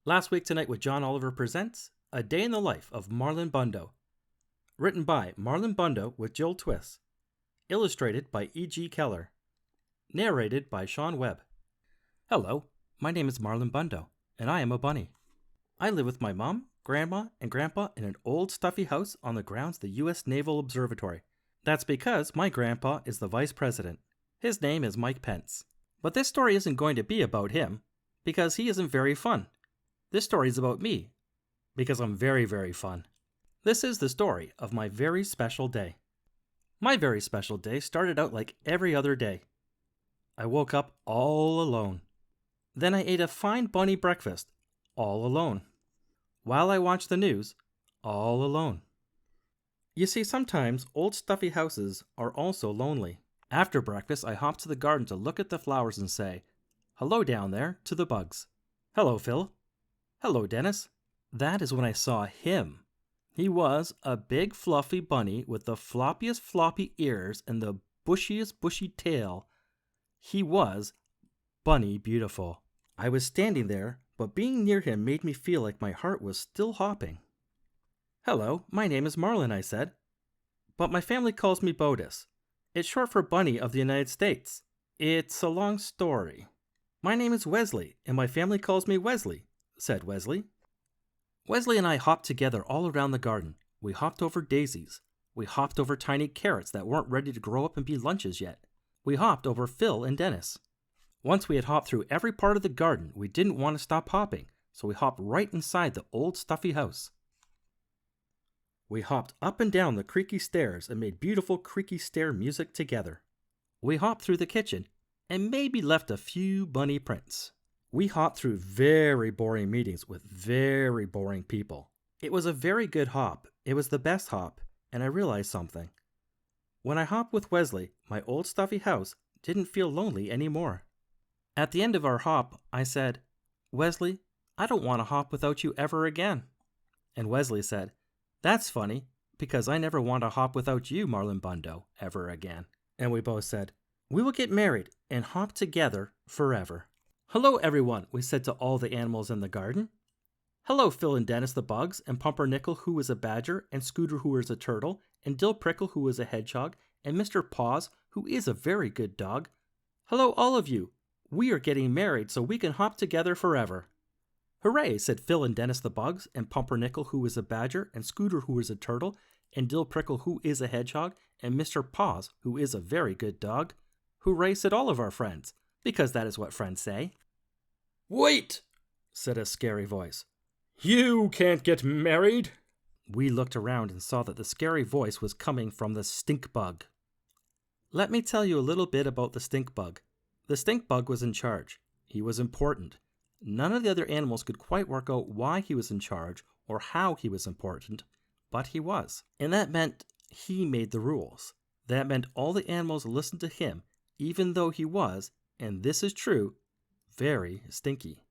Last Week Tonight with John Oliver presents A Day in the Life of Marlon Bundo. Written by Marlon Bundo with Jill Twiss. Illustrated by E.G. Keller. Narrated by Sean Webb. Hello, my name is Marlon Bundo, and I am a bunny. I live with my mom, grandma, and grandpa in an old stuffy house on the grounds of the U.S. Naval Observatory. That's because my grandpa is the vice president. His name is Mike Pence. But this story isn't going to be about him, because he isn't very fun. This story is about me, because I'm very, very fun. This is the story of my very special day. My very special day started out like every other day. I woke up all alone. Then I ate a fine bunny breakfast, all alone. While I watched the news, all alone. You see, sometimes old stuffy houses are also lonely. After breakfast, I hopped to the garden to look at the flowers and say, "Hello down there," to the bugs. "Hello, Phil." "Hello, Dennis." That is when I saw him. He was a big fluffy bunny with the floppiest floppy ears and the bushiest bushy tail. He was bunny beautiful. I was standing there, but being near him made me feel like my heart was still hopping. "Hello, my name is Marlon," I said. "But my family calls me Bodis. It's short for Bunny of the United States. It's a long story." "My name is Wesley, and my family calls me Wesley," said Wesley. Wesley and I hopped together all around the garden. We hopped over daisies. We hopped over tiny carrots that weren't ready to grow up and be lunches yet. We hopped over Phil and Dennis. Once we had hopped through every part of the garden, we didn't want to stop hopping, so we hopped right inside the old stuffy house. We hopped up and down the creaky stairs and made beautiful creaky stair music together. We hopped through the kitchen and maybe left a few bunny prints. We hopped through very boring meetings with very boring people. It was a very good hop. It was the best hop, and I realized something. When I hopped with Wesley, my old stuffy house didn't feel lonely anymore. At the end of our hop, I said, "Wesley, I don't want to hop without you ever again." And Wesley said, "That's funny, because I never want to hop without you, Marlon Bundo, ever again." And we both said, "We will get married and hop together forever." "Hello, everyone," we said to all the animals in the garden. "Hello, Phil and Dennis the bugs, and Pumpernickel, who is a badger, and Scooter, who is a turtle, and Dill Prickle, who is a hedgehog, and Mr. Paws, who is a very good dog. Hello, all of you. We are getting married so we can hop together forever." "Hooray," said Phil and Dennis the bugs, and Pumpernickel, who is a badger, and Scooter, who is a turtle, and Dill Prickle, who is a hedgehog, and Mr. Paws, who is a very good dog. "Hooray," said all of our friends, because that is what friends say. "Wait," said a scary voice. "You can't get married." We looked around and saw that the scary voice was coming from the stink bug. Let me tell you a little bit about the stink bug. The stink bug was in charge. He was important. None of the other animals could quite work out why he was in charge or how he was important, but he was. And that meant he made the rules. That meant all the animals listened to him, even though he was, and this is true, very stinky.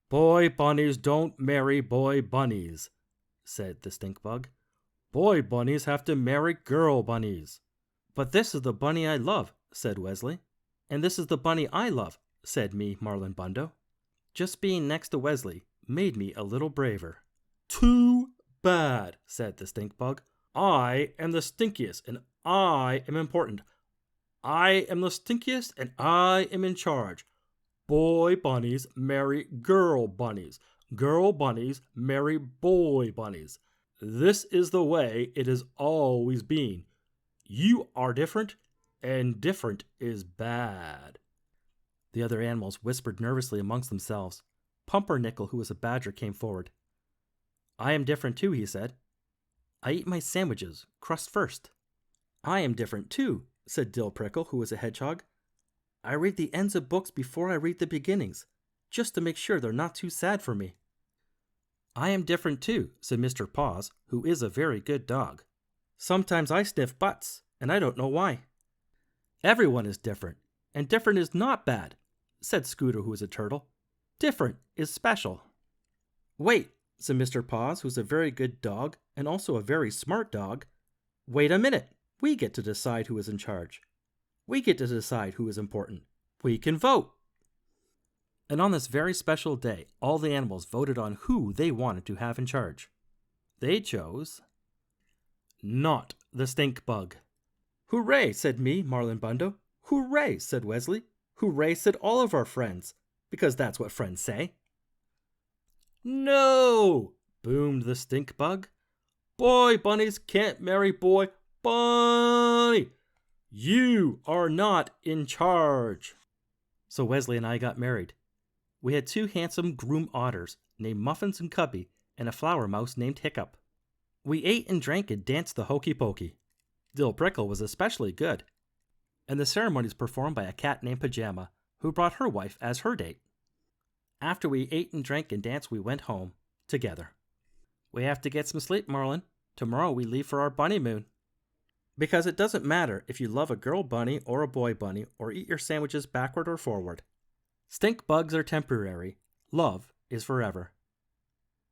"Boy bunnies don't marry boy bunnies," said the stink bug. "Boy bunnies have to marry girl bunnies." "But this is the bunny I love," said Wesley. "And this is the bunny I love," said me, Marlon Bundo. Just being next to Wesley made me a little braver. "Too bad," said the stink bug. "I am the stinkiest, and I am important. I am the stinkiest, and I am in charge. Boy bunnies marry girl bunnies. Girl bunnies marry boy bunnies. This is the way it has always been. You are different, and different is bad." The other animals whispered nervously amongst themselves. Pumpernickel, who was a badger, came forward. "I am different too," he said. "I eat my sandwiches, crust first." "I am different too," said Dill Prickle, who was a hedgehog. "I read the ends of books before I read the beginnings, just to make sure they're not too sad for me." "I am different too," said Mr. Paws, who is a very good dog. "Sometimes I sniff butts, and I don't know why." "Everyone is different, and different is not bad," said Scooter, who is a turtle. "Different is special." "Wait," said Mr. Paws, who's a very good dog, and also a very smart dog. "Wait a minute. We get to decide who is in charge. We get to decide who is important. We can vote." And on this very special day, all the animals voted on who they wanted to have in charge. They chose not the stink bug. Hooray, said me, Marlon Bundo. Hooray, said Wesley. Hooray, said all of our friends, because that's what friends say. No, boomed the stink bug. Boy bunnies can't marry boy bunny. You are not in charge. So Wesley and I got married. We had 2 handsome groom otters named Muffins and Cubby, and a flower mouse named Hiccup. We ate and drank and danced the hokey pokey. Dill Prickle was especially good. And the ceremony was performed by a cat named Pajama, who brought her wife as her date. After we ate and drank and danced, we went home, together. We have to get some sleep, Marlon. Tomorrow we leave for our bunnymoon. Because it doesn't matter if you love a girl bunny or a boy bunny or eat your sandwiches backward or forward. Stink bugs are temporary. Love is forever.